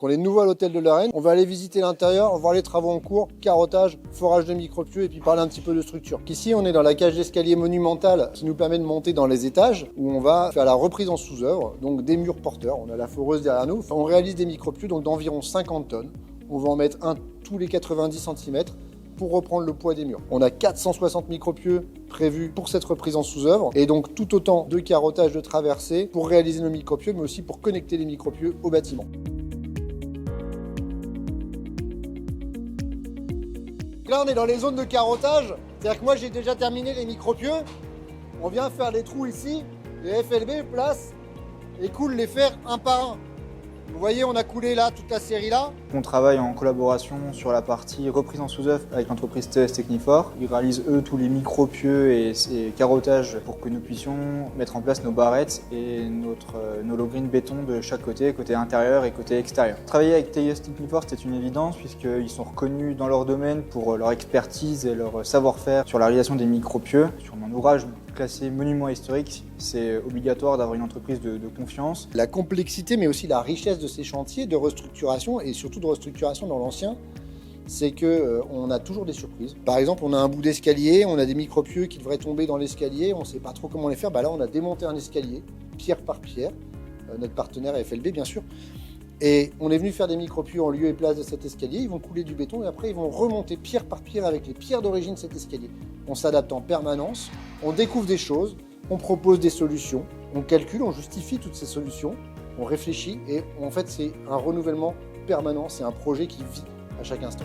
On est de nouveau à l'hôtel de la Reine, on va aller visiter l'intérieur, voir les travaux en cours, carottage, forage de micropieux et puis parler un petit peu de structure. Ici on est dans la cage d'escalier monumentale qui nous permet de monter dans les étages où on va faire la reprise en sous-œuvre, donc des murs porteurs, on a la foreuse derrière nous. On réalise des micropieux donc d'environ 50 tonnes, on va en mettre un tous les 90 cm pour reprendre le poids des murs. On a 460 micropieux prévus pour cette reprise en sous-œuvre et donc tout autant de carottage de traversée pour réaliser nos micropieux mais aussi pour connecter les micropieux au bâtiment. Là, on est dans les zones de carottage, c'est-à-dire que moi j'ai déjà terminé les micropieux. On vient faire les trous ici, les FLB placent et coulent les fers un par un. Vous voyez, on a coulé là toute la série là. On travaille en collaboration sur la partie reprise en sous-œuvre avec l'entreprise TES Technifor. Ils réalisent eux tous les micropieux et carottages pour que nous puissions mettre en place nos barrettes et nos logrines béton de chaque côté intérieur et côté extérieur. Travailler avec TES Technifor, c'était une évidence puisqu'ils sont reconnus dans leur domaine pour leur expertise et leur savoir-faire sur la réalisation des micropieux. Sur mon ouvrage classé monument historique, c'est obligatoire d'avoir une entreprise de confiance. La complexité mais aussi la richesse de ces chantiers de restructuration et surtout de restructuration dans l'ancien, c'est qu'on a toujours des surprises. Par exemple, on a un bout d'escalier, on a des micropieux qui devraient tomber dans l'escalier, on ne sait pas trop comment les faire. Là, on a démonté un escalier, pierre par pierre, notre partenaire FLB bien sûr, et on est venu faire des micropieux en lieu et place de cet escalier. Ils vont couler du béton et après ils vont remonter pierre par pierre avec les pierres d'origine de cet escalier. On s'adapte en permanence, on découvre des choses, on propose des solutions, on calcule, on justifie toutes ces solutions, on réfléchit et en fait c'est un renouvellement permanent, c'est un projet qui vit à chaque instant.